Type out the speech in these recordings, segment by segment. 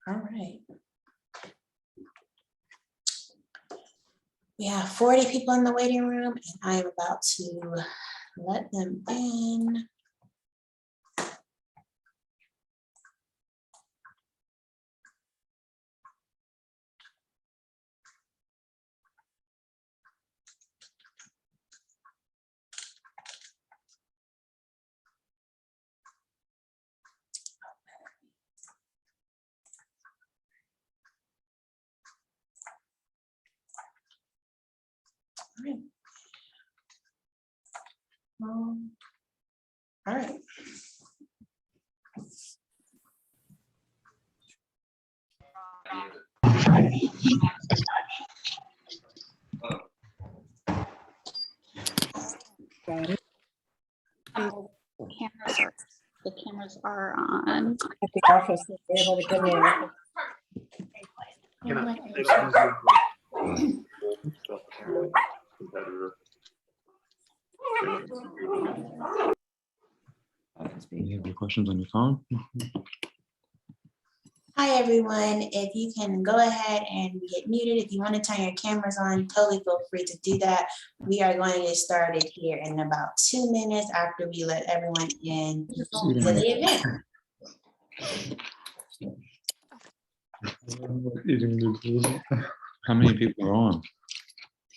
All right. We have 40 people in the waiting room, and I am about to let them in. All right. The cameras are on. At the office, they're able to come in. You have any questions on your phone? Hi, everyone. If you can go ahead and get muted, if you want to turn your cameras on, totally feel free to do that. We are going to get started here in about 2 minutes after we let everyone in to the event. How many people are on?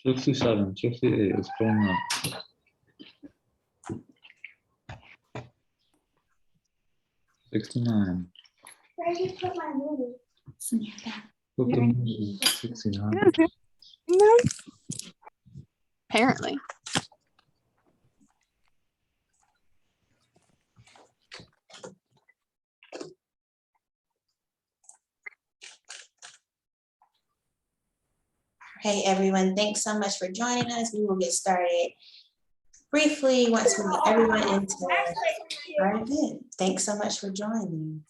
67, 68 is going up. 69. Where did you put my movie? Put the movie, 69. Apparently. Hey, everyone. Thanks so much for joining us. We will get started briefly once we get everyone into our event. Thanks so much for joining.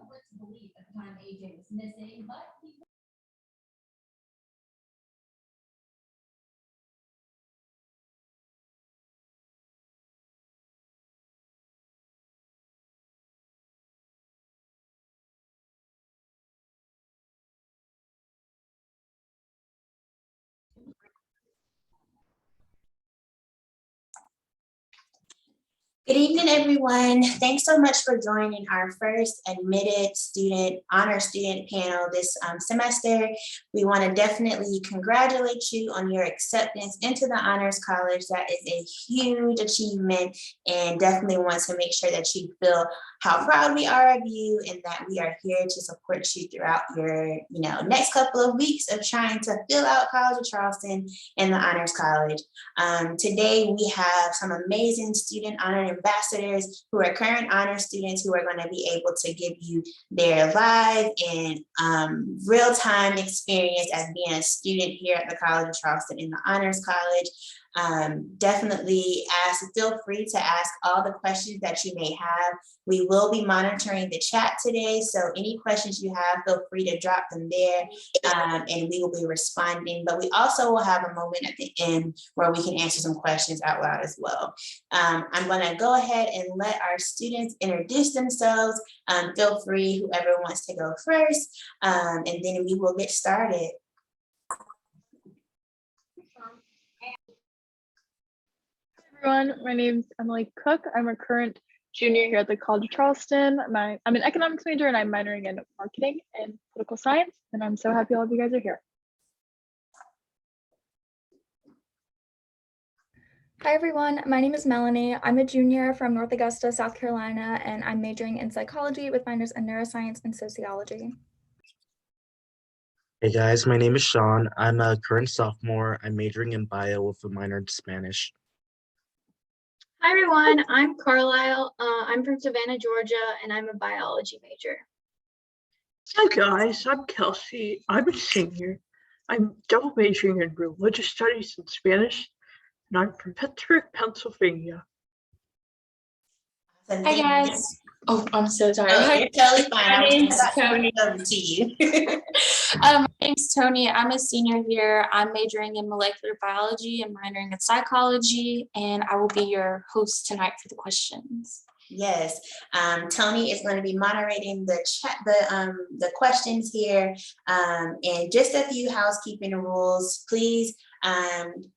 What to believe at the time AJ was missing, but Good evening, everyone. Thanks so much for joining our first admitted student honor student panel this semester. We want to definitely congratulate you on your acceptance into the Honors College. That is a huge achievement, and definitely want to make sure that you feel how proud we are of you and that we are here to support you throughout your next couple of weeks of trying to fill out College of Charleston and the Honors College. Today, we have some amazing student honor ambassadors who are current honor students who are going to be able to give you their live and real-time experience as being a student here at the College of Charleston in the Honors College. Definitely feel free to ask all the questions that you may have. We will be monitoring the chat today, so any questions you have, feel free to drop them there, and we will be responding. But we also will have a moment at the end where we can answer some questions out loud as well. I'm going to go ahead and let our students introduce themselves. Feel free, whoever wants to go first, and then we will get started. Everyone, my name's Emily Cook. I'm a current junior here at the College of Charleston. I'm an economics major and I'm minoring in marketing and political science, and I'm so happy all of you guys are here. Hi everyone, my name is Melanie. I'm a junior from North Augusta, South Carolina, and I'm majoring in psychology with minors in neuroscience and sociology. Hey guys, my name is Sean. I'm a current sophomore. I'm majoring in bio with a minor in Spanish. Hi everyone, I'm Carlisle. I'm from Savannah, Georgia, and I'm a biology major. Hi guys, I'm Kelsey. I'm a senior. I'm double majoring in religious studies and Spanish, and I'm from Pittsburgh, Pennsylvania. Awesome, Hi thank you. guys. Oh, I'm so sorry. Oh, Hi, you're totally fine. my I was name's about to Toni. turn it over to you. My name's Toni. I'm a senior here. I'm majoring in molecular biology and minoring in psychology, and I will be your host tonight for the questions. Yes, Toni is going to be moderating the chat, the questions here, and just a few housekeeping rules. Please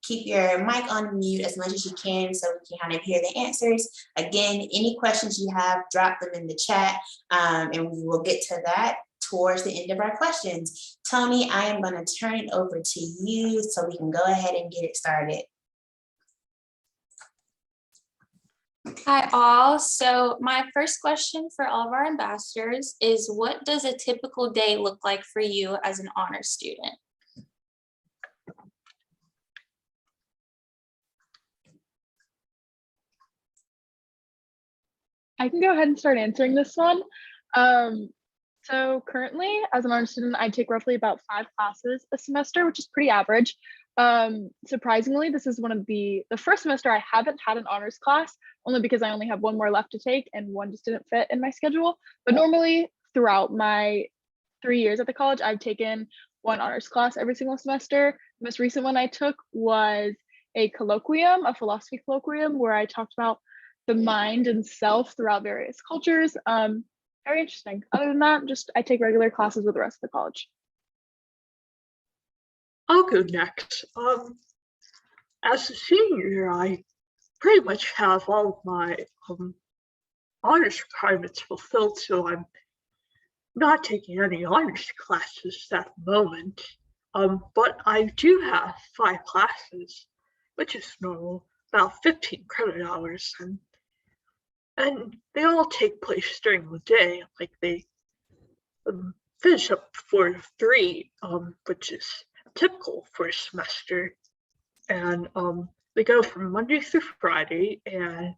keep your mic on mute as much as you can so we can kind of hear the answers. Again, any questions you have, drop them in the chat, and we will get to that towards the end of our questions. Toni, I am going to turn it over to you so we can go ahead and get it started. Hi all. So my first question for all of our ambassadors is, what does a typical day look like for you as an honor student? I can go ahead and start answering this one. So currently, as an honors student, I take roughly about 5 classes a semester, which is pretty average. Surprisingly, this is one of the first semester I haven't had an honors class, only because I only have 1 more left to take and 1 just didn't fit in my schedule. But normally throughout my 3 years at the college, I've taken 1 honors class every single semester. The most recent one I took was a colloquium, a philosophy colloquium, where I talked about the mind and self throughout various cultures. Very interesting. Other than that, just I take regular classes with the rest of the college. I'll go next. As a senior, I pretty much have all of my honors requirements fulfilled, so I'm not taking any honors classes at the moment. But I do have 5 classes, which is normal, about 15 credit hours, and they all take place during the day. Like they finish up before 3, which is typical for a semester, and they go from Monday through Friday. And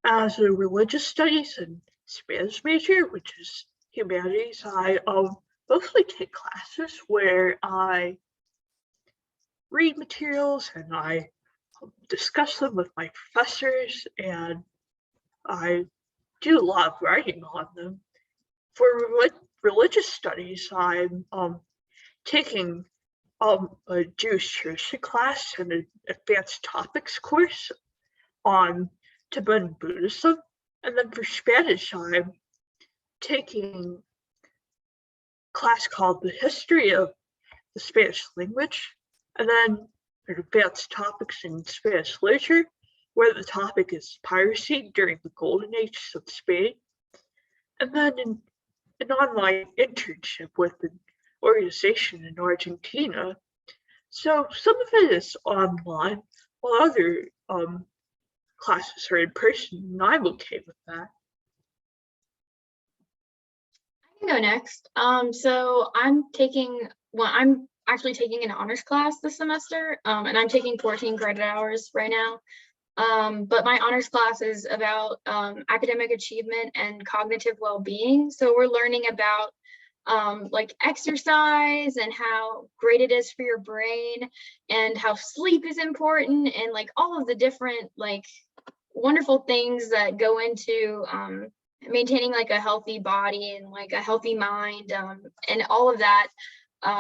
as a religious studies and Spanish major, which is humanities, I mostly take classes where I read materials and I discuss them with my professors, and I do a lot of writing on them. For religious studies, I'm taking a Jewish history class and an advanced topics course on Tibetan Buddhism. And then for Spanish, I'm taking a class called The History of the Spanish Language, and then advanced topics in Spanish literature, where the topic is piracy during the golden ages of Spain. And then an online internship with an organization in Argentina. So some of it is online, while other classes are in person, and I'm okay with that. I can go next. So I'm actually taking an honors class this semester, and I'm taking 14 credit hours right now. But my honors class is about academic achievement and cognitive well-being. So we're learning about like exercise and how great it is for your brain, and how sleep is important, and like all of the different like wonderful things that go into maintaining like a healthy body and like a healthy mind, and all of that,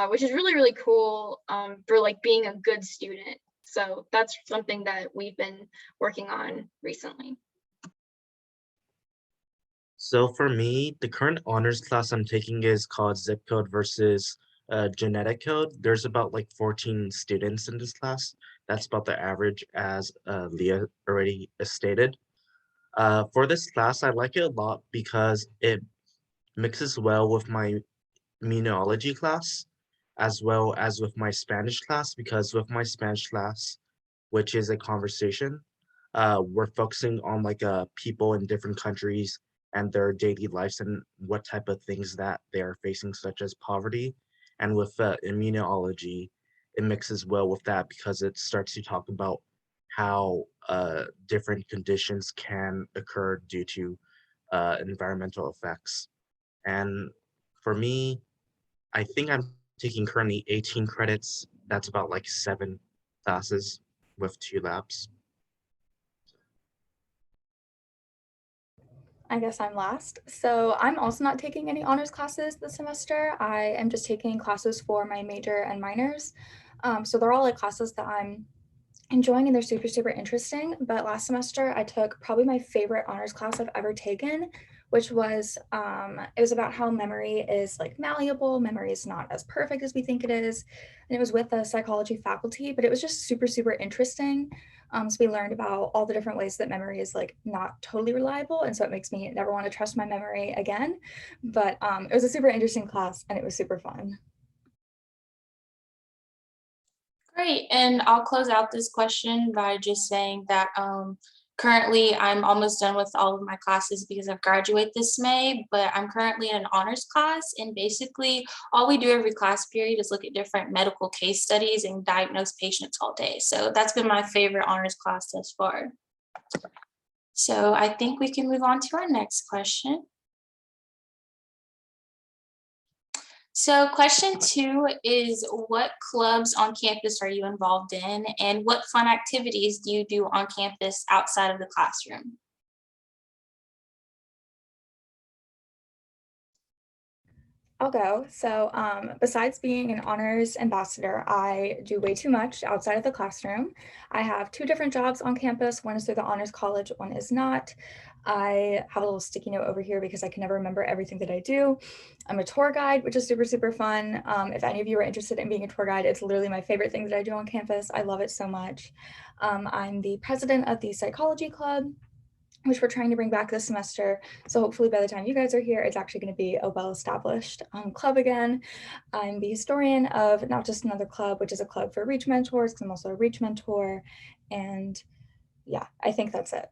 which is really, really cool for like being a good student. So that's something that we've been working on recently. So for me, the current honors class I'm taking is called Zip Code versus Genetic Code. There's about like 14 students in this class. That's about the average, as Leah already stated. For this class, I like it a lot because it mixes well with my immunology class, as well as with my Spanish class, because with my Spanish class, which is a conversation, we're focusing on like people in different countries and their daily lives and what type of things that they are facing, such as poverty. And with immunology, it mixes well with that because it starts to talk about how different conditions can occur due to environmental effects. And for me, I think I'm taking currently 18 credits. That's about like 7 classes with 2 labs. I guess I'm last. So I'm also not taking any honors classes this semester. I am just taking classes for my major and minors. So they're all like classes that I'm enjoying and they're super, super interesting. But last semester I took probably my favorite honors class I've ever taken, which was, it was about how memory is like malleable. Memory is not as perfect as we think it is. And it was with the psychology faculty, but it was just super, super interesting. So we learned about all the different ways that memory is like not totally reliable. And so it makes me never want to trust my memory again. But it was a super interesting class and it was super fun. Great, and I'll close out this question by just saying that currently I'm almost done with all of my classes because I've graduated this May, but I'm currently in an honors class, and basically all we do every class period is look at different medical case studies and diagnose patients all day. So that's been my favorite honors class thus far. So I think we can move on to our next question. So question 2 is, what clubs on campus are you involved in, and what fun activities do you do on campus outside of the classroom? I'll go. So besides being an honors ambassador, I do way too much outside of the classroom. I have 2 different jobs on campus. One is through the Honors College, one is not. I have a little sticky note over here because I can never remember everything that I do. I'm a tour guide, which is super, super fun. If any of you are interested in being a tour guide, it's literally my favorite thing that I do on campus. I love it so much. I'm the president of the Psychology Club, which we're trying to bring back this semester. So hopefully by the time you guys are here, it's actually going to be a well-established club again. I'm the historian of Not Just Another Club, which is a club for Reach mentors, because I'm also a Reach mentor. And yeah, I think that's it.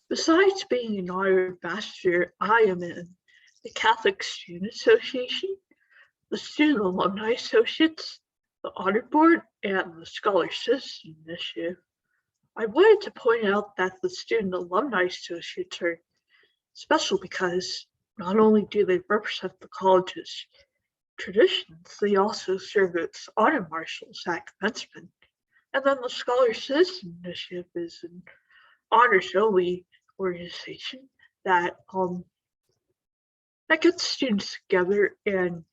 Besides being an honor ambassador, I am in the Catholic Student Association, the Student Alumni Associates, the Honor Board, and the Scholar Citizen Initiative. I wanted to point out that the Student Alumni Associates are special because not only do they represent the college's traditions, they also serve as honor marshals at commencement. And then the Scholar Citizen Initiative is an honors-only organization that gets students together and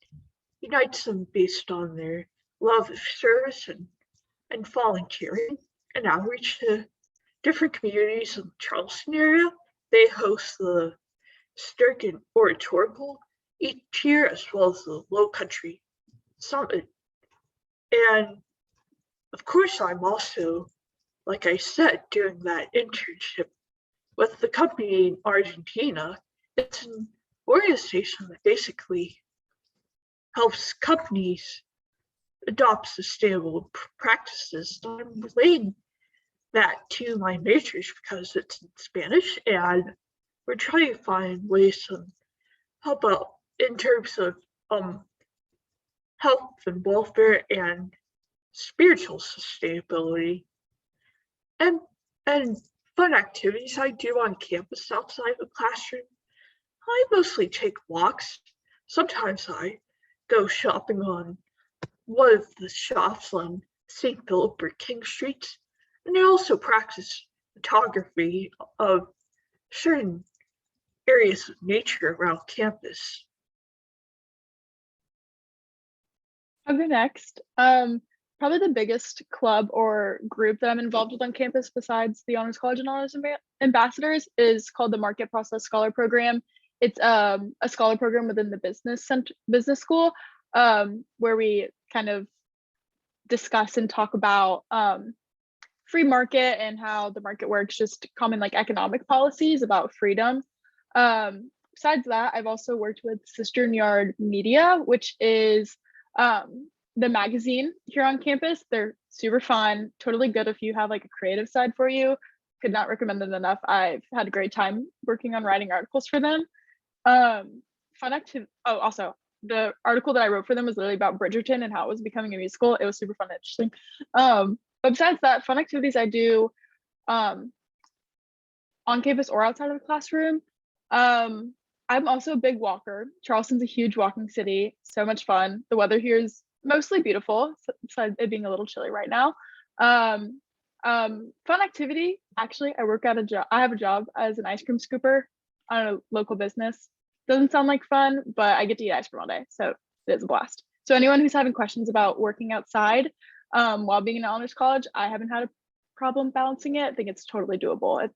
unites them based on their love of service and volunteering and outreach to different communities in the Charleston area. They host the Sturgeon Oratorical each year, as well as the Low Country Summit. And of course, I'm also, like I said, doing that internship with the company in Argentina. It's an organization that basically helps companies adopt sustainable practices. I'm relating that to my majors because it's in Spanish, and we're trying to find ways to help out in terms of health and welfare and spiritual sustainability. And fun activities I do on campus outside the classroom. I mostly take walks. Sometimes I go shopping on one of the shops on St. Philip or King Streets. And I also practice photography of certain areas of nature around campus. I'll go next. Probably the biggest club or group that I'm involved with on campus besides the Honors College and Honors Ambassadors is called the Market Process Scholar Program. It's a scholar program within the business school where we kind of discuss and talk about free market and how the market works, just common like economic policies about freedom. Besides that, I've also worked with Sister Yard Media, which is the magazine here on campus. They're super fun, totally good if you have like a creative side for you. Could not recommend them enough. I've had a great time working on writing articles for them. Fun activity. Oh, also the article that I wrote for them was literally about Bridgerton and how it was becoming a musical. It was super fun and interesting. But besides that, fun activities I do on campus or outside of the classroom. I'm also a big walker. Charleston's a huge walking city, so much fun. The weather here is mostly beautiful, besides it being a little chilly right now. Fun activity, actually, I work at a job. I have a job as an ice cream scooper on a local business. Doesn't sound like fun, but I get to eat ice cream all day, so it is a blast. So anyone who's having questions about working outside while being in honors college, I haven't had a problem balancing it. I think it's totally doable.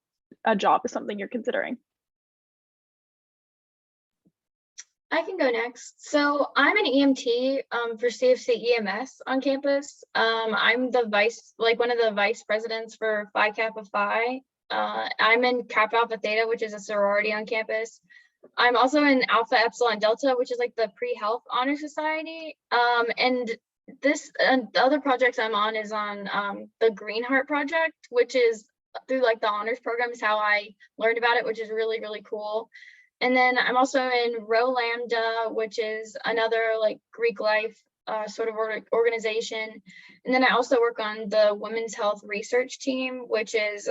A job is something you're considering. I can go next. So I'm an EMT for CFC EMS on campus. I'm the one of the vice presidents for Phi Kappa Phi. I'm in Kappa Alpha Theta, which is a sorority on campus. I'm also in Alpha Epsilon Delta, which is like the pre-health honor society. And the other projects I'm on is on the Green Heart project, which is through like the honors program is how I learned about it, which is really, really cool. And then I'm also in Rho Lambda, which is another like Greek life sort of organization. And then I also work on the Women's Health Research Team, which is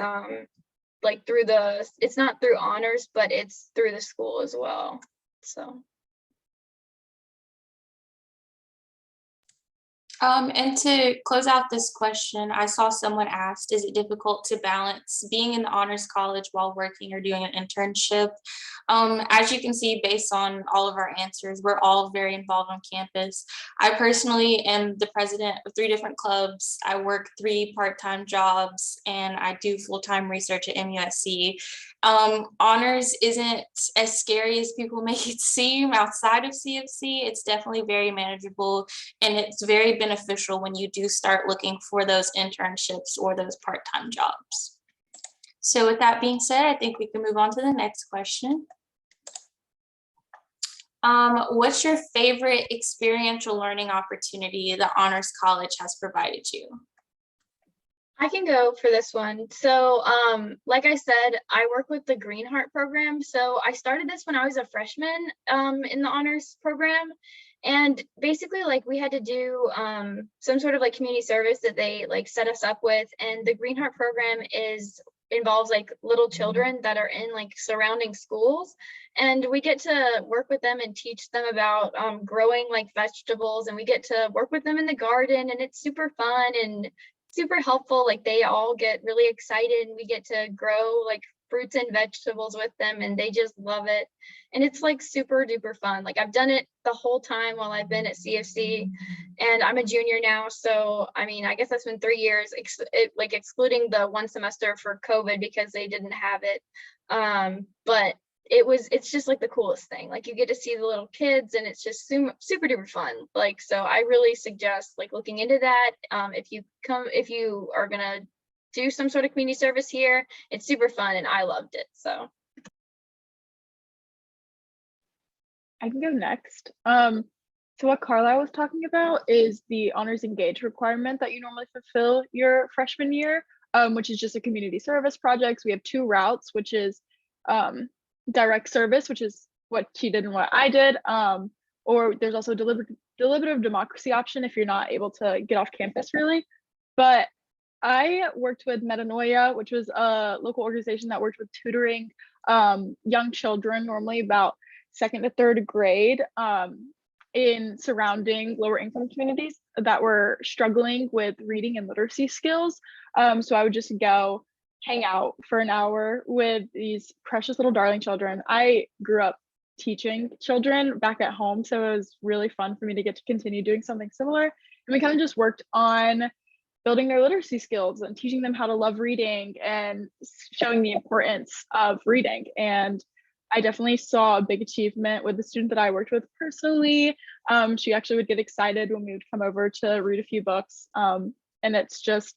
like it's not through honors, but it's through the school as well. So. And to close out this question, I saw someone asked, is it difficult to balance being in the honors college while working or doing an internship? As you can see, based on all of our answers, we're all very involved on campus. I personally am the president of 3 different clubs. I work 3 part-time jobs, and I do full-time research at MUSC. Honors isn't as scary as people make it seem outside of CFC. It's definitely very manageable, and it's very beneficial when you do start looking for those internships or those part-time jobs. So with that being said, I think we can move on to the next question. What's your favorite experiential learning opportunity the Honors College has provided you? I can go for this one. So like I said, I work with the Green Heart program. So I started this when I was a freshman in the honors program. And basically like we had to do some sort of like community service that they like set us up with. And the Green Heart program involves like little children that are in like surrounding schools. And we get to work with them and teach them about growing like vegetables, and we get to work with them in the garden, and it's super fun and super helpful. Like they all get really excited, and we get to grow like fruits and vegetables with them, and they just love it. And it's like super duper fun. Like I've done it the whole time while I've been at CFC, and I'm a junior now. So, I mean, I guess that's been 3 years, like excluding the 1 semester for COVID because they didn't have it. But it's just like the coolest thing. Like you get to see the little kids, and it's just super duper fun. Like, so I really suggest like looking into that. If you are gonna do some sort of community service here, it's super fun, and I loved it. So I can go next. So what Carlisle was talking about is the honors engage requirement that you normally fulfill your freshman year, which is just a community service project. We have 2 routes, which is direct service, which is what she did and what I did, or there's also a deliberative democracy option if you're not able to get off campus really. But I worked with Metanoia, which was a local organization that worked with tutoring young children, normally about 2nd to 3rd grade, in surrounding lower income communities that were struggling with reading and literacy skills. So I would just go hang out for an hour with these precious little darling children. I grew up teaching children back at home, so it was really fun for me to get to continue doing something similar. And we kind of just worked on building their literacy skills and teaching them how to love reading and showing the importance of reading. And I definitely saw a big achievement with the student that I worked with personally. She actually would get excited when we would come over to read a few books. And it's just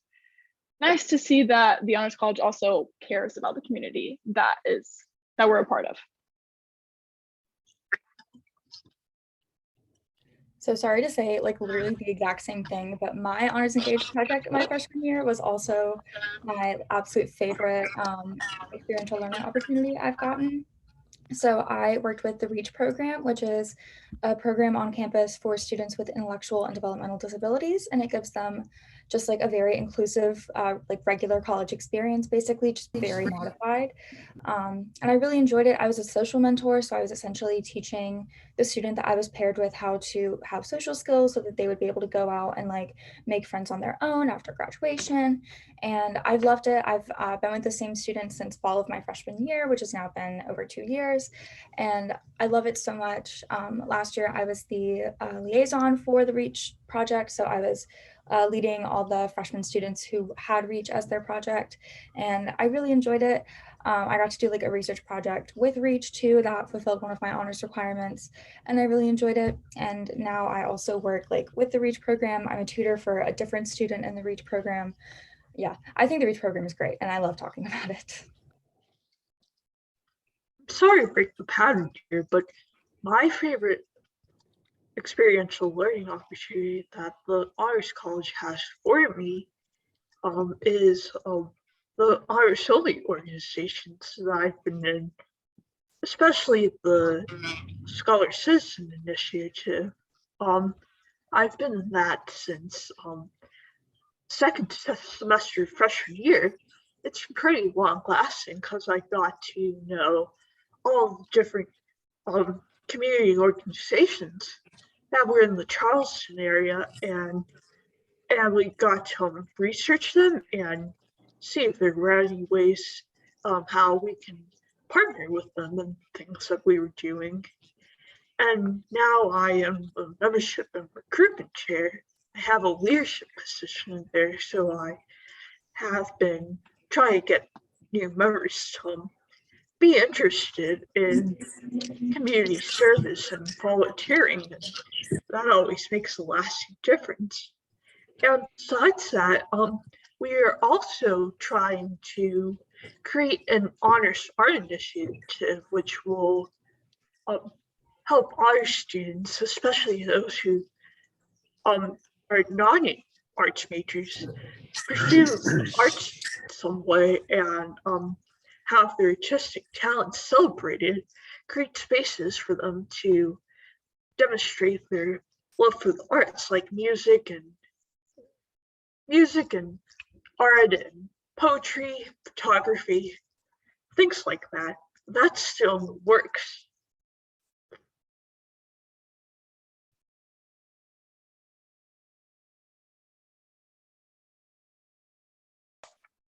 nice to see that the Honors College also cares about the community that we're a part of. So sorry to say like literally the exact same thing, but my honors engaged project my freshman year was also my absolute favorite experiential learning opportunity I've gotten. So I worked with the REACH program, which is a program on campus for students with intellectual and developmental disabilities, and it gives them just like a very inclusive, like regular college experience, basically just very modified. And I really enjoyed it. I was a social mentor, so I was essentially teaching the student that I was paired with how to have social skills so that they would be able to go out and like make friends on their own after graduation. And I've loved it. I've been with the same student since fall of my freshman year, which has now been over 2 years. And I love it so much. Last year, I was the liaison for the REACH project. So I was leading all the freshman students who had REACH as their project. And I really enjoyed it. I got to do like a research project with REACH too that fulfilled one of my honors requirements, and I really enjoyed it. And now I also work like with the REACH program. I'm a tutor for a different student in the REACH program. Yeah, I think the REACH program is great, and I love talking about it. Sorry to break the pattern here, but my favorite experiential learning opportunity that the Honors College has for me is the Honors Only organizations that I've been in, especially the Scholar Citizen Initiative. I've been in that since second semester freshman year. It's pretty long lasting because I got to know all the different community organizations that were in the Charleston area, and we got to research them and see if there were any ways how we can partner with them and things that we were doing. And now I am the membership and recruitment chair. I have a leadership position there, so I have been trying to get new members to be interested in community service and volunteering, and that always makes a lasting difference. And besides that, we are also trying to create an honors art initiative, which will help honors students, especially those who are non-arts majors, pursue arts in some way and have their artistic talents celebrated, create spaces for them to demonstrate their love for the arts, like music and art and poetry, photography, things like that. That's still in the works.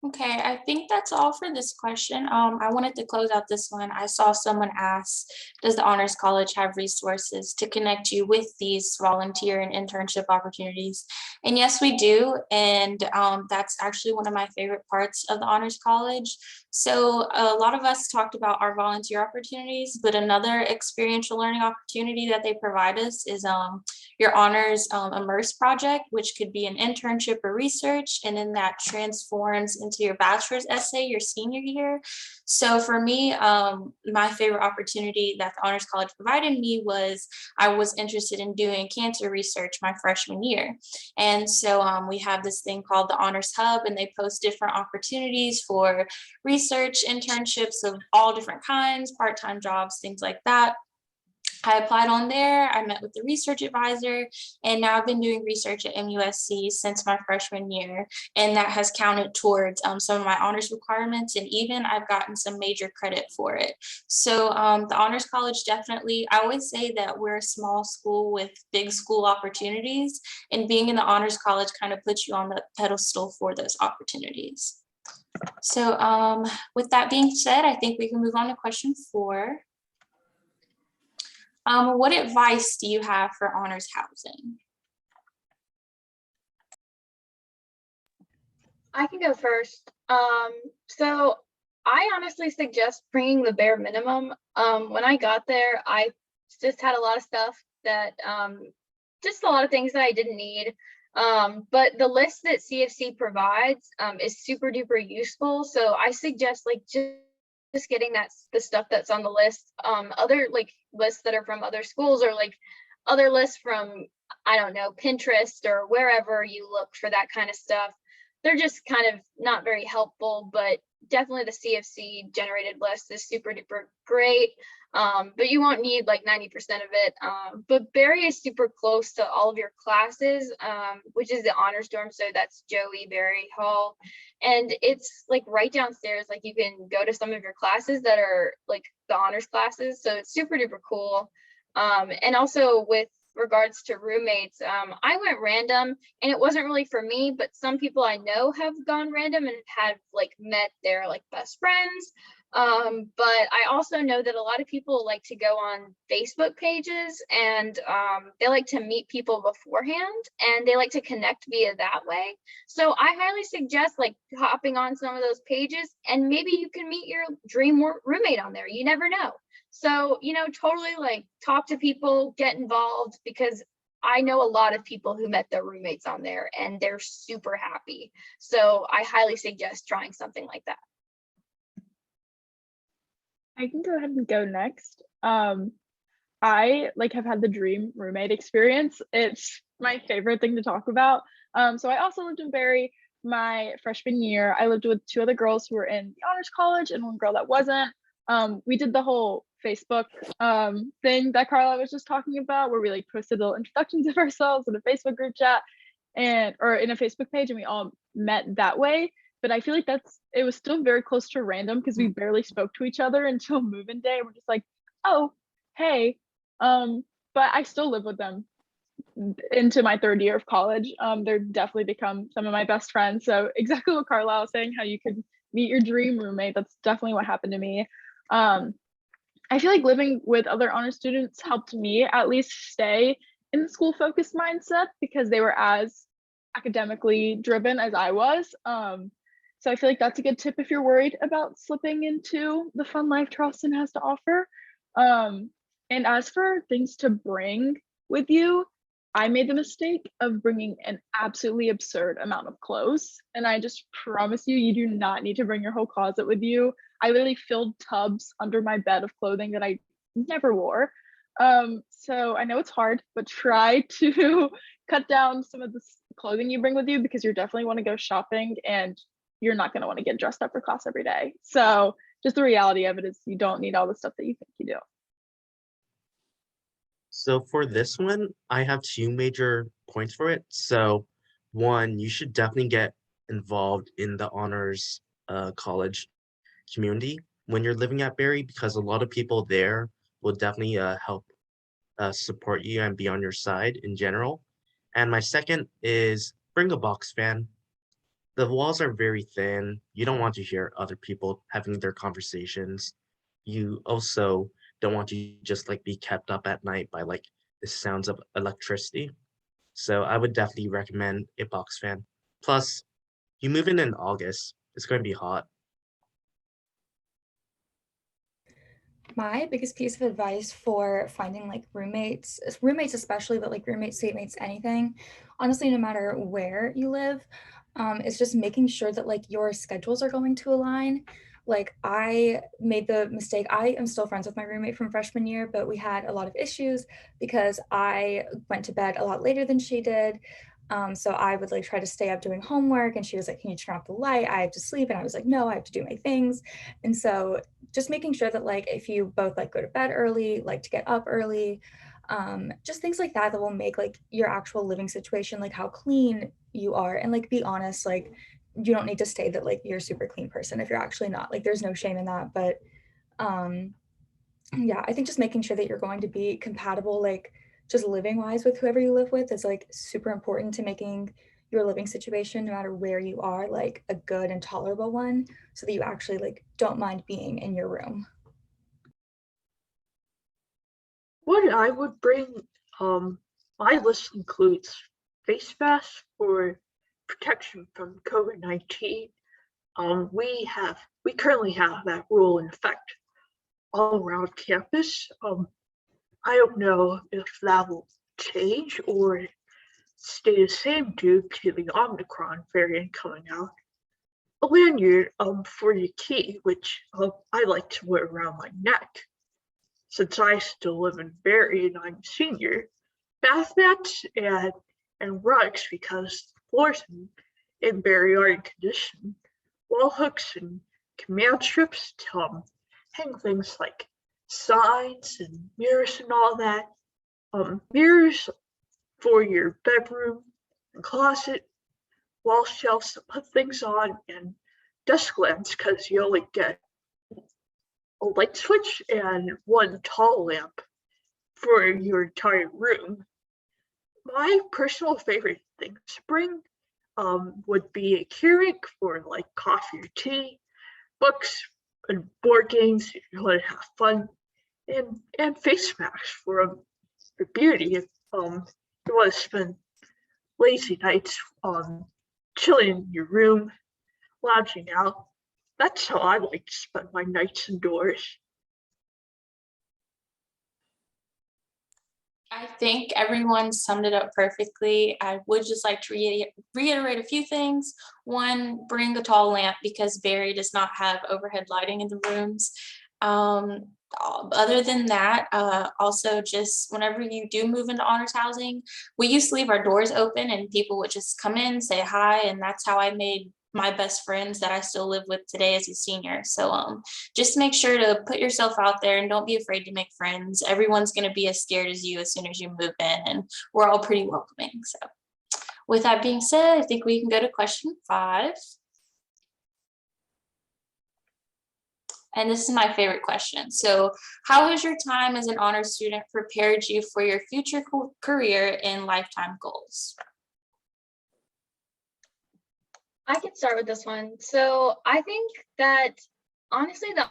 Okay, I think that's all for this question. I wanted to close out this one. I saw someone ask, does the Honors College have resources to connect you with these volunteer and internship opportunities? And yes, we do. And that's actually one of my favorite parts of the Honors College. So a lot of us talked about our volunteer opportunities, but another experiential learning opportunity that they provide us is your honors immerse project, which could be an internship or research, and then that transforms into your bachelor's essay your senior year. So for me, my favorite opportunity that the Honors College provided me was I was interested in doing cancer research my freshman year. And so we have this thing called the Honors Hub, and they post different opportunities for research internships of all different kinds, part-time jobs, things like that. I applied on there, I met with the research advisor, and now I've been doing research at MUSC since my freshman year, and that has counted towards some of my honors requirements, and even I've gotten some major credit for it. So the Honors College definitely, I always say that we're a small school with big school opportunities, and being in the Honors College kind of puts you on the pedestal for those opportunities. So with that being said, I think we can move on to question 4. What advice do you have for honors housing? I can go first. So I honestly suggest bringing the bare minimum. When I got there, I just had a lot of stuff that, just a lot of things that I didn't need. But the list that CFC provides is super duper useful. So I suggest like just getting the stuff that's on the list. Other like lists that are from other schools, or like other lists from, I don't know, Pinterest or wherever you look for that kind of stuff. they're just kind of not very helpful, but definitely the CFC generated list is super duper great. But you won't need like 90% of it. But Barry is super close to all of your classes, which is the honors dorm. So that's Joey, Barry, Hall. And it's like right downstairs, like you can go to some of your classes that are like the honors classes. So it's super duper cool. And also with regards to roommates, I went random and it wasn't really for me, but some people I know have gone random and have like met their like best friends. But I also know that a lot of people like to go on Facebook pages and they like to meet people beforehand and they like to connect via that way. So I highly suggest like hopping on some of those pages and maybe you can meet your dream roommate on there. You never know. So, you know, totally like talk to people, get involved, because I know a lot of people who met their roommates on there and they're super happy. So I highly suggest trying something like that. I can go ahead and go next. I like have had the dream roommate experience. It's my favorite thing to talk about. So I also lived in Barry my freshman year. I lived with 2 other girls who were in the honors college and 1 girl that wasn't. We did the whole Facebook thing that Carlisle was just talking about, where we like posted little introductions of ourselves in a Facebook group chat or in a Facebook page, and we all met that way. But I feel like it was still very close to random because we barely spoke to each other until move-in day. We're just like, oh, hey. But I still live with them into my 3rd year of college. They're definitely become some of my best friends. So exactly what Carlisle was saying, how you could meet your dream roommate, that's definitely what happened to me. I feel like living with other honor students helped me at least stay in the school focused mindset because they were as academically driven as I was. So I feel like that's a good tip if you're worried about slipping into the fun life Charleston has to offer. And as for things to bring with you, I made the mistake of bringing an absolutely absurd amount of clothes. And I just promise you, you do not need to bring your whole closet with you. I literally filled tubs under my bed of clothing that I never wore. So I know it's hard, but try to cut down some of the clothing you bring with you because you definitely want to go shopping and you're not going to want to get dressed up for class every day. So just the reality of it is you don't need all the stuff that you think you do. So for this one, I have 2 major points for it. So 1, you should definitely get involved in the honors college community when you're living at Barry, because a lot of people there will definitely help support you and be on your side in general. And my second is bring a box fan. The walls are very thin. You don't want to hear other people having their conversations. You also don't want to just like be kept up at night by like the sounds of electricity. So I would definitely recommend a box fan. Plus, you move in August. It's going to be hot. My biggest piece of advice for finding like roommates especially, but like roommates, seatmates, anything, honestly, no matter where you live, is just making sure that like your schedules are going to align. Like I made the mistake, I am still friends with my roommate from freshman year, but we had a lot of issues because I went to bed a lot later than she did. So I would like try to stay up doing homework and she was like, can you turn off the light? I have to sleep. And I was like, no, I have to do my things. And so just making sure that like, if you both like go to bed early, like to get up early, just things like that will make like your actual living situation, like how clean you are, and like be honest, like you don't need to say that like you're a super clean person if you're actually not. Like there's no shame in that. But yeah, I think just making sure that you're going to be compatible, like just living wise with whoever you live with is like super important to making your living situation, no matter where you are, like a good and tolerable one, so that you actually like don't mind being in your room. What I would bring, my list includes face masks for protection from COVID-19. We currently have that rule in effect all around campus. I don't know if that will change or stay the same due to the Omicron variant coming out. A lanyard for your key, which I like to wear around my neck. Since I still live in Barry and I'm a senior, bath mats and rugs, because the floors in very already conditioned wall hooks and command strips to hang things like signs and mirrors and all that. Mirrors for your bedroom and closet, wall shelves to put things on, and desk lamps because you only get a light switch and one tall lamp for your entire room. My personal favorite things to bring would be a Keurig for like coffee or tea, books and board games if you want to have fun, and face masks for beauty if you want to spend lazy nights chilling in your room, lounging out. That's how I like to spend my nights indoors. I think everyone summed it up perfectly. I would just like to reiterate a few things. One, bring a tall lamp because Barry does not have overhead lighting in the rooms. Other than that, also just whenever you do move into honors housing, we used to leave our doors open and people would just come in, say hi, and that's how I made my best friends that I still live with today as a senior. So just make sure to put yourself out there and don't be afraid to make friends. Everyone's going to be as scared as you as soon as you move in, and we're all pretty welcoming. So with that being said, I think we can go to question 5. And this is my favorite question. So how has your time as an honors student prepared you for your future career and lifetime goals? I can start with this one. So I think that honestly, the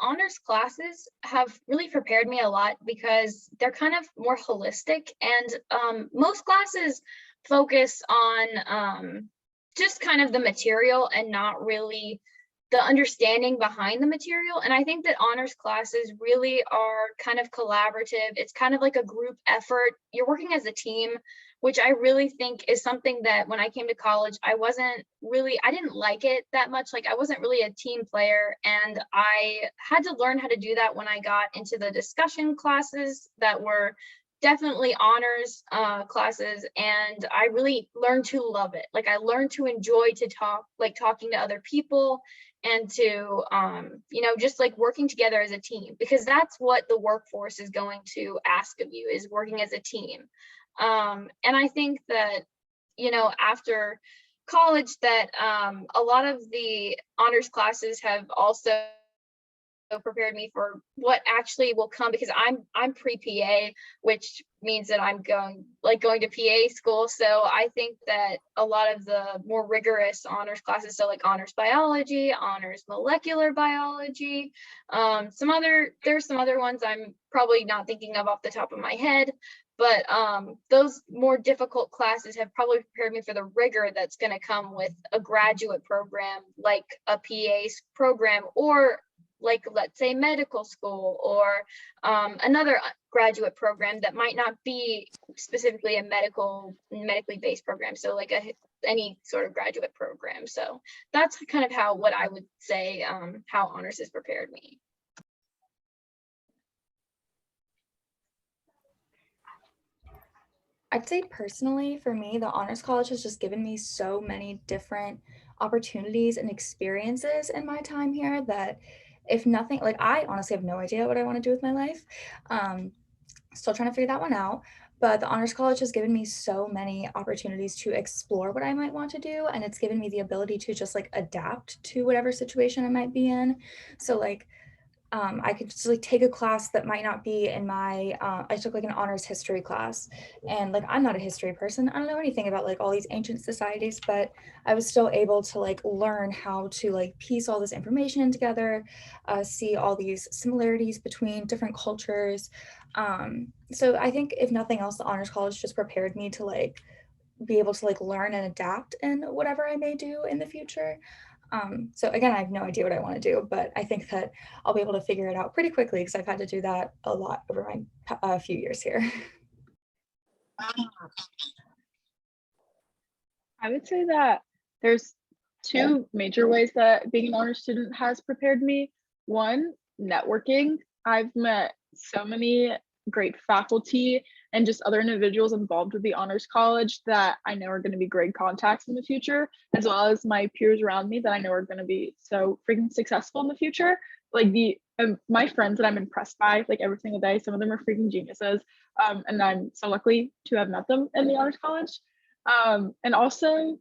honors classes have really prepared me a lot because they're kind of more holistic, and most classes focus on just kind of the material and not really the understanding behind the material. And I think that honors classes really are kind of collaborative. It's kind of like a group effort. You're working as a team, which I really think is something that when I came to college, I didn't like it that much. Like I wasn't really a team player, and I had to learn how to do that when I got into the discussion classes that were definitely honors classes, and I really learned to love it. Like I learned to enjoy talking to other people, and to just like working together as a team, because that's what the workforce is going to ask of you, is working as a team. And I think that after college that a lot of the honors classes have also prepared me for what actually will come, because I'm pre-PA, which means that I'm going to PA school. So I think that a lot of the more rigorous honors classes, so like honors biology, honors molecular biology, there's some other ones I'm probably not thinking of off the top of my head, but those more difficult classes have probably prepared me for the rigor that's going to come with a graduate program like a PA program, or like, let's say, medical school, or another graduate program that might not be specifically a medically based program. So like any sort of graduate program. So that's kind of what I would say how honors has prepared me. I'd say personally, for me, the honors college has just given me so many different opportunities and experiences in my time here that, if nothing, like I honestly have no idea what I want to do with my life. Still trying to figure that one out. But the honors college has given me so many opportunities to explore what I might want to do. And it's given me the ability to just like adapt to whatever situation I might be in. So like, I could just like take a class that might not be in my, I took like an honors history class, and like, I'm not a history person. I don't know anything about like all these ancient societies, but I was still able to like learn how to like piece all this information together, see all these similarities between different cultures. So I think if nothing else, the honors college just prepared me to like be able to like learn and adapt in whatever I may do in the future. So again, I have no idea what I want to do, but I think that I'll be able to figure it out pretty quickly because I've had to do that a lot over my few years here. I would say that there's 2 major ways that being an honors student has prepared me. One, networking. I've met so many great faculty and just other individuals involved with the Honors College that I know are going to be great contacts in the future, as well as my peers around me that I know are going to be so freaking successful in the future. Like my friends that I'm impressed by like every single day, some of them are freaking geniuses, and I'm so lucky to have met them in the Honors College. And also,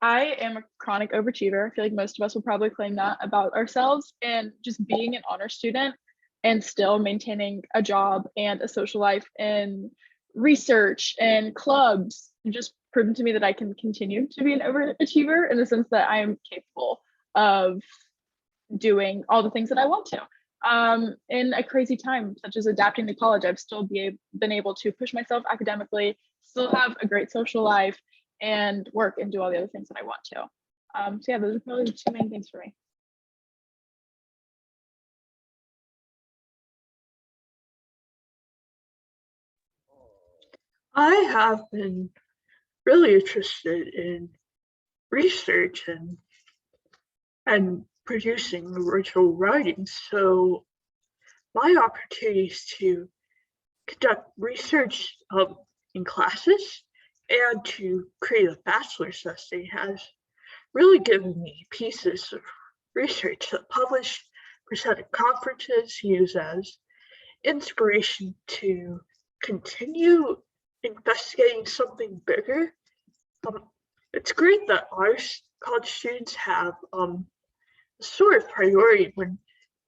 I am a chronic overachiever. I feel like most of us will probably claim that about ourselves, and just being an honor student and still maintaining a job and a social life and research and clubs just proven to me that I can continue to be an overachiever in the sense that I am capable of doing all the things that I want to. In a crazy time, such as adapting to college, I've still been able to push myself academically, still have a great social life, and work and do all the other things that I want to. So yeah, those are probably the two main things for me. I have been really interested in research and producing original writing. So my opportunities to conduct research in classes and to create a bachelor's essay has really given me pieces of research that published, presented at conferences, used as inspiration to continue investigating something bigger. It's great that our college students have a sort of priority when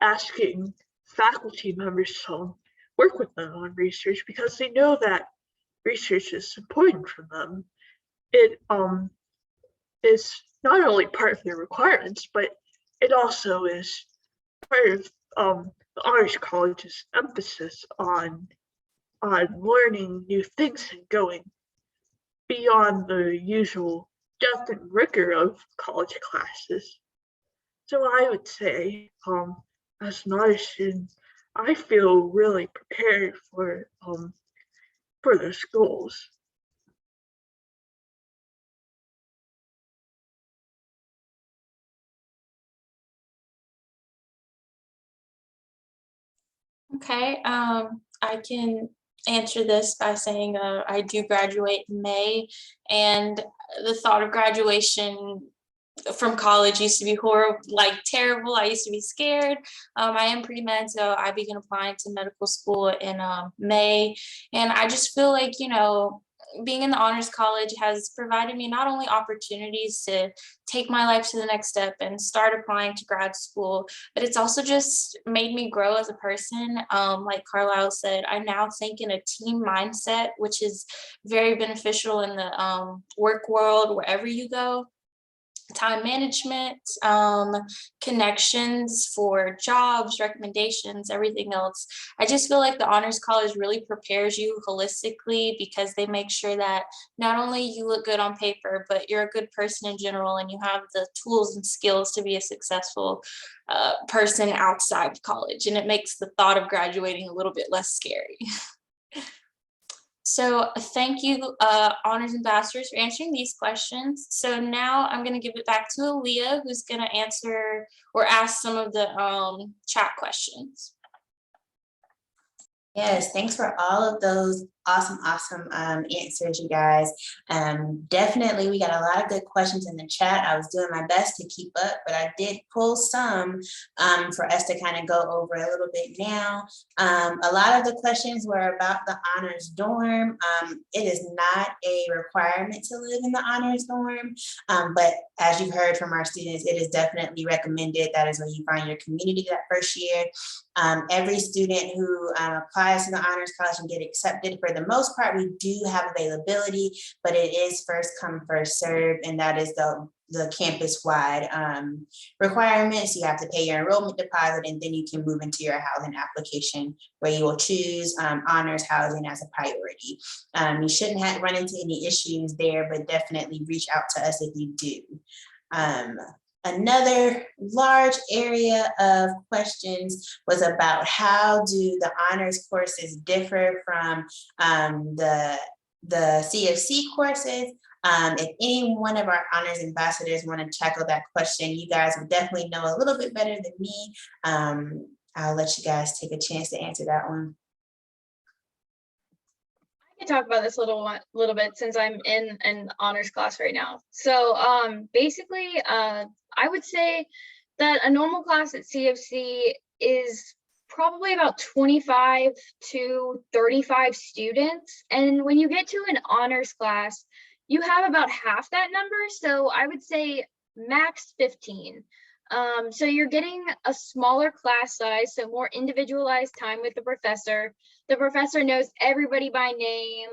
asking faculty members to work with them on research, because they know that research is important for them. It is not only part of their requirements, but it also is part of the Honors College's emphasis on learning new things and going beyond the usual depth and rigor of college classes. So I would say, as an honors student, I feel really prepared for those goals. Okay, I can answer this by saying I do graduate in May, and the thought of graduation from college used to be horrible, like terrible. I used to be scared. I am pre-med, so I began applying to medical school in May, and I just feel like, being in the honors college has provided me not only opportunities to take my life to the next step and start applying to grad school, but it's also just made me grow as a person. Like Carlisle said, I now think in a team mindset, which is very beneficial in the work world, wherever you go. Time management, connections for jobs, recommendations, everything else. I just feel like the Honors College really prepares you holistically, because they make sure that not only you look good on paper, but you're a good person in general, and you have the tools and skills to be a successful person outside of college. And it makes the thought of graduating a little bit less scary. So thank you, Honors Ambassadors, for answering these questions. So now I'm going to give it back to Aaliyah, who's going to answer or ask some of the chat questions. Yes, thanks for all of those awesome answers, you guys. Definitely, we got a lot of good questions in the chat. I was doing my best to keep up, but I did pull some for us to kind of go over a little bit now. A lot of the questions were about the honors dorm. It is not a requirement to live in the honors dorm, but as you've heard from our students, it is definitely recommended. That is where you find your community that first year. Every student who applies to the Honors College and get accepted, for the most part, we do have availability, but it is first come, first serve, and that is the campus-wide requirements. You have to pay your enrollment deposit, and then you can move into your housing application, where you will choose honors housing as a priority. You shouldn't run into any issues there, but definitely reach out to us if you do. Another large area of questions was about how do the honors courses differ from the CFC courses. If any one of our honors ambassadors want to tackle that question, you guys will definitely know a little bit better than me. I'll let you guys take a chance to answer that one. I can talk about this a little bit since I'm in an honors class right now. So basically, I would say that a normal class at CofC is probably about 25 to 35 students. And when you get to an honors class, you have about half that number. So I would say max 15. So you're getting a smaller class size, so more individualized time with the professor. The professor knows everybody by name.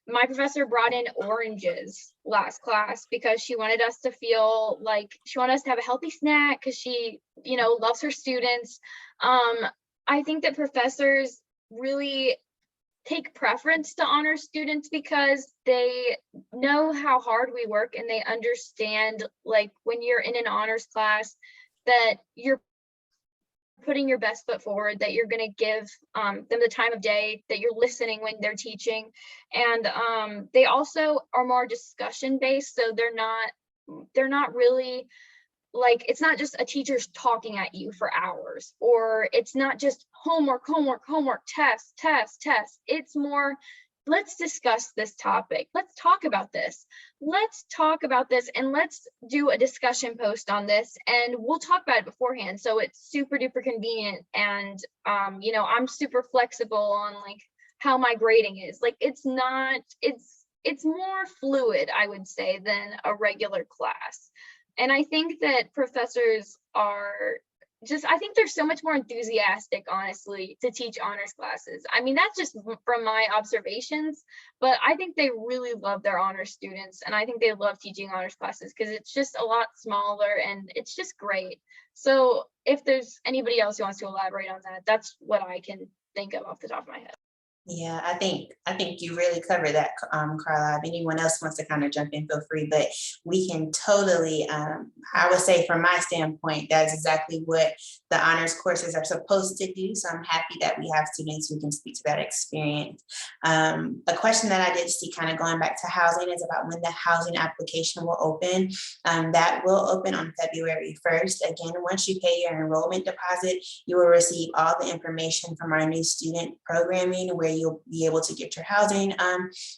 My professor brought in oranges last class because she wanted us to feel like she wanted us to have a healthy snack because she, loves her students. I think that professors really take preference to honor students because they know how hard we work and they understand, like, when you're in an honors class that you're putting your best foot forward, that you're going to give them the time of day, that you're listening when they're teaching. And they also are more discussion based, so they're not really like, it's not just a teacher's talking at you for hours, or it's not just homework, test. It's more, let's discuss this topic. Let's talk about this. And let's do a discussion post on this, and we'll talk about it beforehand. So it's super duper convenient. And, I'm super flexible on like how my grading is. Like, it's more fluid, I would say, than a regular class. And I think that professors are I think they're so much more enthusiastic, honestly, to teach honors classes. I mean, that's just from my observations, but I think they really love their honors students. And I think they love teaching honors classes because it's just a lot smaller and it's just great. So if there's anybody else who wants to elaborate on that, that's what I can think of off the top of my head. Yeah, I think you really covered that, Carlisle. If anyone else wants to kind of jump in, feel free, but we can totally, I would say from my standpoint, that's exactly what the honors courses are supposed to do. So I'm happy that we have students who can speak to that experience. A question that I did see kind of going back to housing is about when the housing application will open. That will open on February 1st. Again, once you pay your enrollment deposit, you will receive all the information from our new student programming, where you'll be able to get your housing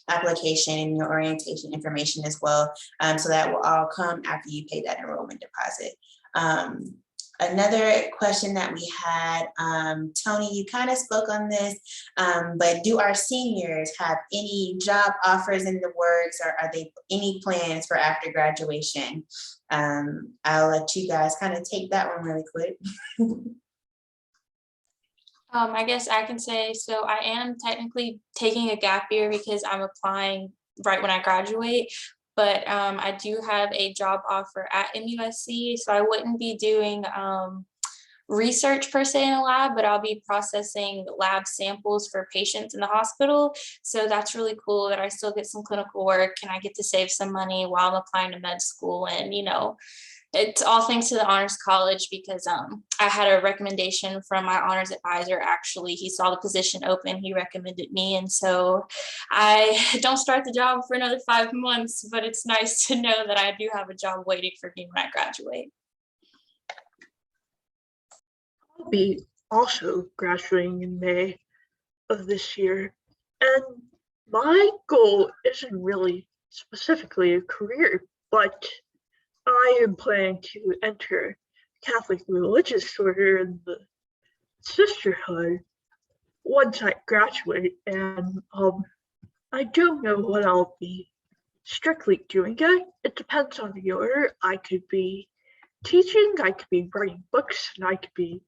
application and your orientation information as well. So that will all come after you pay that enrollment deposit. Another question that we had, Toni, you kind of spoke on this, but do our seniors have any job offers in the works, or are they any plans for after graduation? I'll let you guys kind of take that one really quick. I guess I can say, so I am technically taking a gap year because I'm applying right when I graduate, but I do have a job offer at MUSC, so I wouldn't be doing research per se in a lab, but I'll be processing lab samples for patients in the hospital. So that's really cool that I still get some clinical work and I get to save some money while I'm applying to med school. And, it's all thanks to the honors college because I had a recommendation from my honors advisor. Actually, he saw the position open, he recommended me. And so I don't start the job for another 5 months, but it's nice to know that I do have a job waiting for me when I graduate. I'll be also graduating in May of this year. And my goal isn't really specifically a career, but I am planning to enter Catholic religious order in the sisterhood once I graduate, and I don't know what I'll be strictly doing yet. It depends on the order. I could be teaching, I could be writing books, and I could be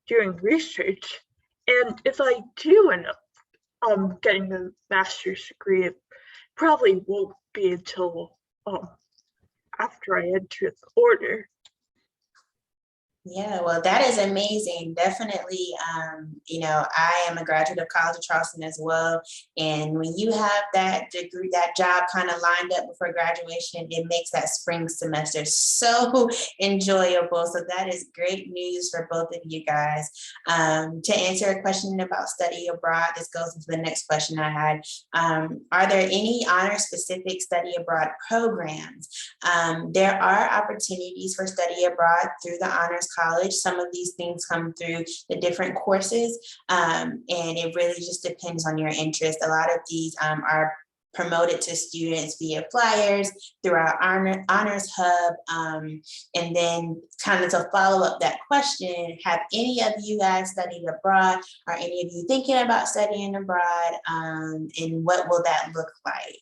doing research. And if I do end up getting a master's degree, it probably won't be until after I enter the order. Yeah, well, that is amazing. Definitely, I am a graduate of College of Charleston as well. And when you have that degree, that job kind of lined up before graduation, it makes that spring semester so enjoyable. So that is great news for both of you guys. To answer a question about study abroad, this goes into the next question I had. Are there any honor-specific study abroad programs? There are opportunities for study abroad through the Honors college. Some of these things come through the different courses, and it really just depends on your interest. A lot of these are promoted to students via flyers through our honors hub. And then kind of to follow up that question, have any of you guys studied abroad? Are any of you thinking about studying abroad? And what will that look like?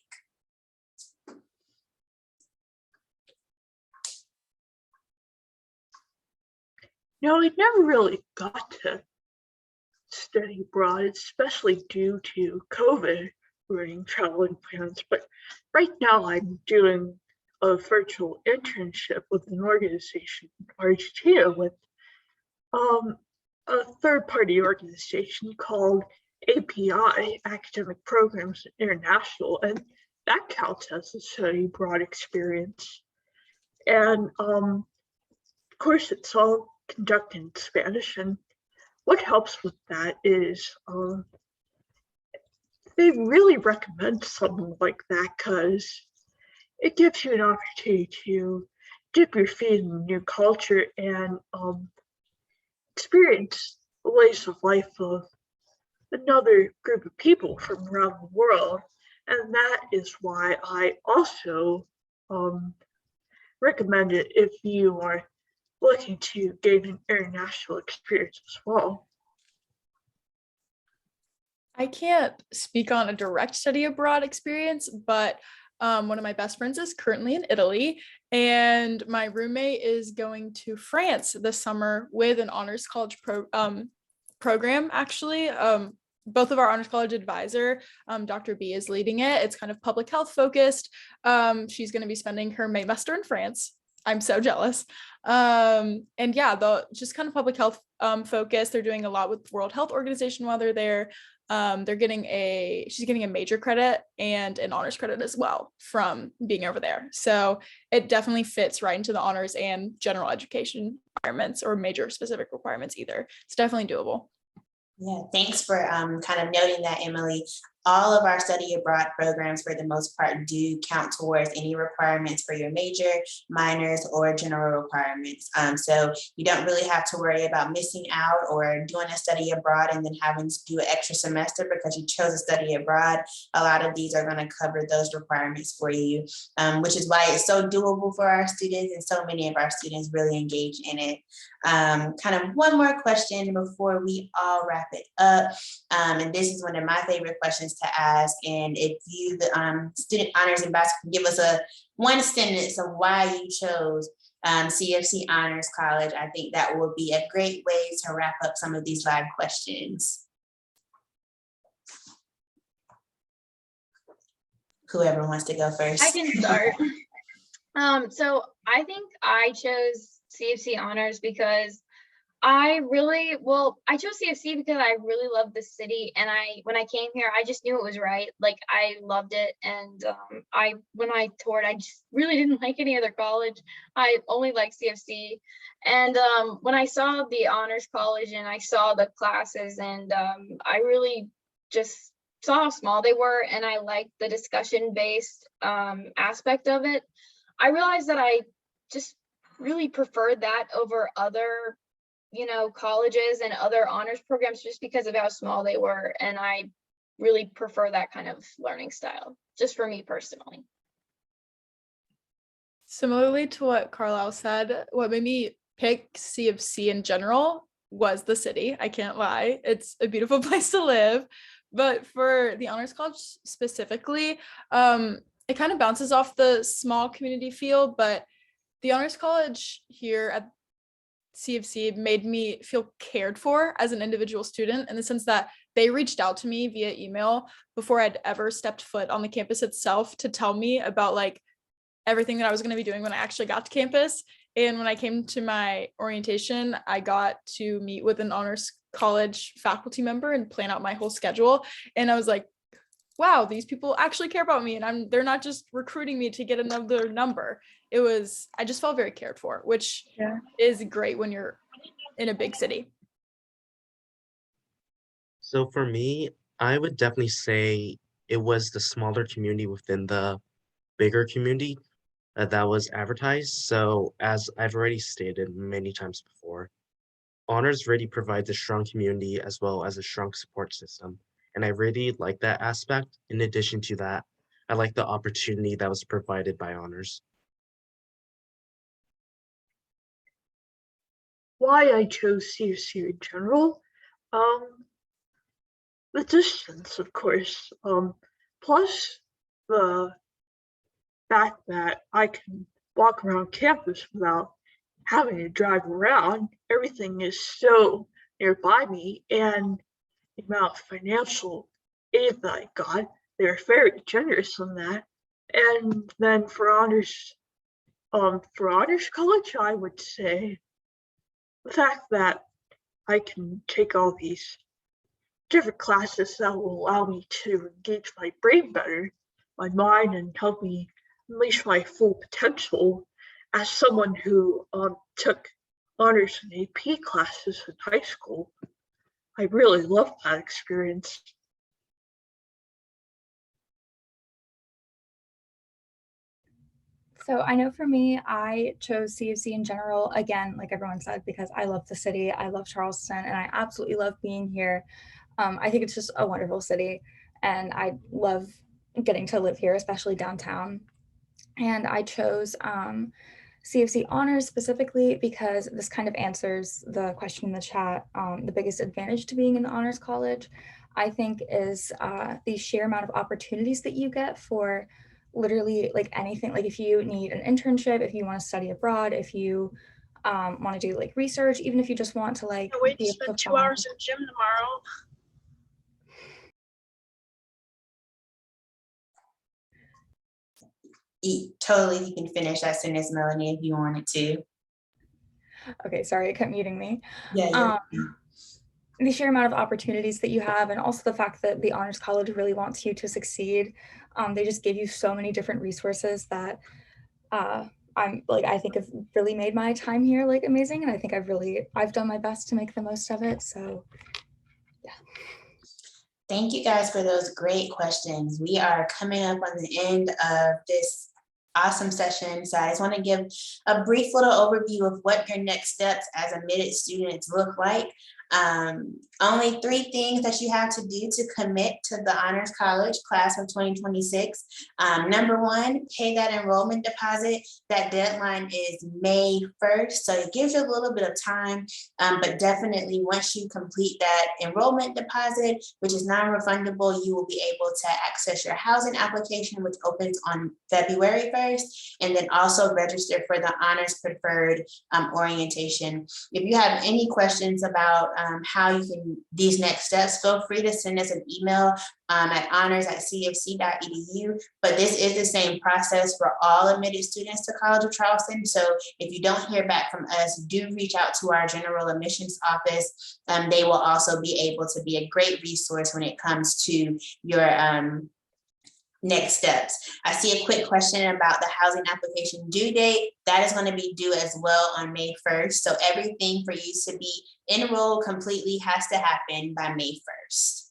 No, I never really got to study abroad, especially due to COVID ruining traveling plans. But right now I'm doing a virtual internship with an organization in Argentina with a third-party organization called API, Academic Programs International, and that counts as a study abroad experience. And of course, it's all conducted in Spanish, and what helps with that is they really recommend something like that because it gives you an opportunity to dip your feet in a new culture and experience the ways of life of another group of people from around the world. And that is why I also recommend it if you are looking to gain an international experience as well. I can't speak on a direct study abroad experience, but one of my best friends is currently in Italy, and my roommate is going to France this summer with an honors college program, actually. Both of our honors college advisor, Dr. B, is leading it. It's kind of public health focused. She's going to be spending her Maymester in France. I'm so jealous. And yeah, just kind of public health focus. They're doing a lot with World Health Organization while they're there. She's getting a major credit and an honors credit as well from being over there. So it definitely fits right into the honors and general education requirements or major specific requirements either. It's definitely doable. Yeah, thanks for kind of noting that, Emily. All of our study abroad programs, for the most part, do count towards any requirements for your major, minors, or general requirements. So you don't really have to worry about missing out or doing a study abroad and then having to do an extra semester because you chose to study abroad. A lot of these are going to cover those requirements for you, which is why it's so doable for our students, and so many of our students really engage in it. Kind of one more question before we all wrap it up. And this is one of my favorite questions to ask. And if you, the student honors ambassador, can give us one sentence of why you chose CFC Honors College, I think that will be a great way to wrap up some of these live questions. Whoever wants to go first. I can start. So I think I chose CFC Honors because I chose CFC because I really love the city, and when I came here, I just knew it was right. Like, I loved it, and when I toured, I just really didn't like any other college. I only liked CFC, and when I saw the honors college and I saw the classes, and I really just saw how small they were, and I liked the discussion-based aspect of it. I realized that I just really preferred that over other colleges and other honors programs just because of how small they were. And I really prefer that kind of learning style, just for me personally. Similarly to what Carlisle said, what made me pick CFC in general was the city. I can't lie. It's a beautiful place to live. But for the honors college specifically, it kind of bounces off the small community feel, but the honors college here at CFC made me feel cared for as an individual student, in the sense that they reached out to me via email before I'd ever stepped foot on the campus itself to tell me about like everything that I was going to be doing when I actually got to campus. And when I came to my orientation, I got to meet with an honors college faculty member and plan out my whole schedule. And I was like, wow, these people actually care about me, and they're not just recruiting me to get another number. I just felt very cared for, which is great when you're in a big city. So for me, I would definitely say it was the smaller community within the bigger community. that was advertised. So as I've already stated many times before, honors really provides a strong community as well as a strong support system. And I really like that aspect. In addition to that, I like the opportunity that was provided by honors. Why I chose CSU General? The distance, of course, plus the fact that I can walk around campus without having to drive around. Everything is so nearby me, and the amount of financial aid that I got, they're very generous on that. And then for honors college, I would say the fact that I can take all these different classes that will allow me to engage my brain better, my mind, and help me unleash my full potential as someone who took honors and AP classes in high school. I really loved that experience. So I know for me, I chose CofC in general, again, like everyone said, because I love the city, I love Charleston, and I absolutely love being here. I think it's just a wonderful city, and I love getting to live here, especially downtown. And I chose CofC honors specifically because this kind of answers the question in the chat. The biggest advantage to being in the honors college, I think, is the sheer amount of opportunities that you get for literally like anything. Like if you need an internship, if you want to study abroad, if you want to do like research, even if you just want to like Wait be to able spend to 2 hours in gym tomorrow. Totally, you can finish that sentence, Melanie, if you wanted to. Okay, sorry, it kept muting me. Yeah. The sheer amount of opportunities that you have, and also the fact that the honors college really wants you to succeed. They just give you so many different resources that I think have really made my time here like amazing, and I think I've done my best to make the most of it. So yeah. Thank you guys for those great questions. We are coming up on the end of this awesome session. So I just want to give a brief little overview of what your next steps as admitted students look like. Only 3 things that you have to do to commit to the Honors College class of 2026. Number 1, pay that enrollment deposit. That deadline is May 1st, so it gives you a little bit of time, but definitely once you complete that enrollment deposit, which is non-refundable, you will be able to access your housing application, which opens on February 1st, and then also register for the Honors Preferred orientation. If you have any questions about how you can these next steps, feel free to send us an email at honors@cfc.edu. But this is the same process for all admitted students to College of Charleston. So if you don't hear back from us, do reach out to our general admissions office. They will also be able to be a great resource when it comes to your next steps. I see a quick question about the housing application due date. That is going to be due as well on May 1st. So everything for you to be enrolled completely has to happen by May 1st.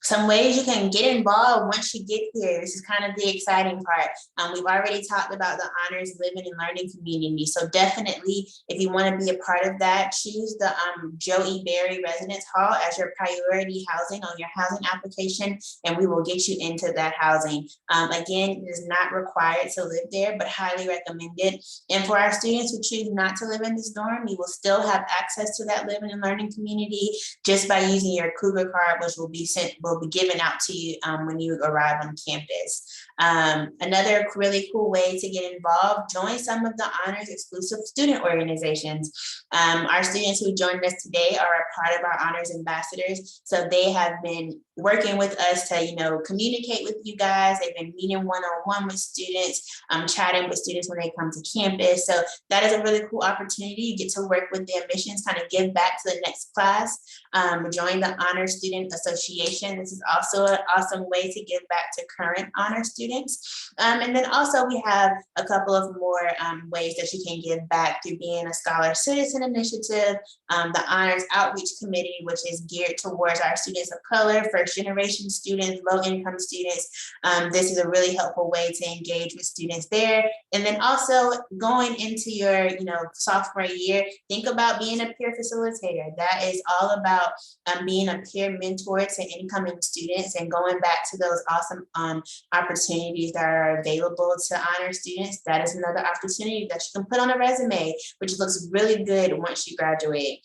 Some ways you can get involved once you get here. This is kind of the exciting part. We've already talked about the Honors Living and Learning Community. So definitely, if you want to be a part of that, choose the Joe E. Berry Residence Hall as your priority housing on your housing application, and we will get you into that housing. Again, it is not required to live there, but highly recommended. And for our students who choose not to live in this dorm, you will still have access to that living and learning community just by using your Cougar card, which will be given out to you when you arrive on campus. Another really cool way to get involved, join some of the Honors exclusive student organizations. Our students who joined us today are a part of our Honors ambassadors. So they have been working with us to, communicate with you guys. They've been meeting one-on-one with students, chatting with students when they come to campus. So that is a really cool opportunity. You get to work with the admissions, kind of give back to the next class. Join the Honor Student Association. this is also an awesome way to give back to current honor students. And then also we have a couple of more ways that you can give back through being a Scholar Citizen Initiative, the Honors Outreach Committee, which is geared towards our students of color, first generation students, low income students. This is a really helpful way to engage with students there. And then also going into your sophomore year, think about being a peer facilitator. That is all about being a peer mentor to incoming students and going back to those awesome opportunities that are available to honor students. That is another opportunity that you can put on a resume, which looks really good once you graduate.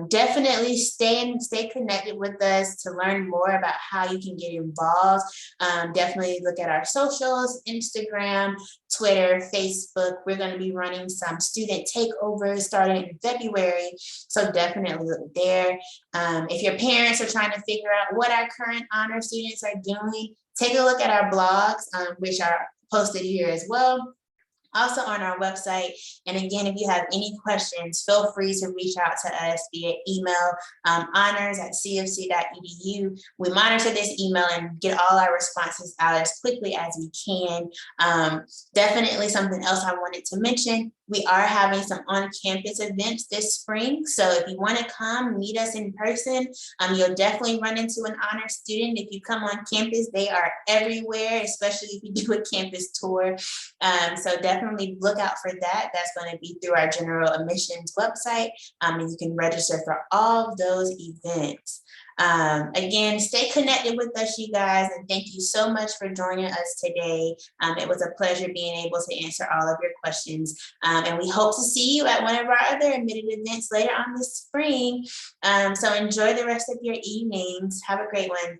Definitely stay connected with us to learn more about how you can get involved. Definitely look at our socials, Instagram, Twitter, Facebook. We're going to be running some student takeovers starting in February. So definitely look there. If your parents are trying to figure out what our current honor students are doing, take a look at our blogs, which are posted here as well. Also on our website. And again, if you have any questions, feel free to reach out to us via email, honors@cfc.edu. We monitor this email and get all our responses out as quickly as we can. Definitely something else I wanted to mention. We are having some on-campus events this spring. So if you want to come meet us in person, you'll definitely run into an honor student. If you come on campus, they are everywhere, especially if you do a campus tour. So definitely look out for that. That's going to be through our general admissions website. And you can register for all of those events. Again, stay connected with us, you guys, and thank you so much for joining us today. It was a pleasure being able to answer all of your questions, and we hope to see you at one of our other admitted events later on this spring. So enjoy the rest of your evenings. Have a great one.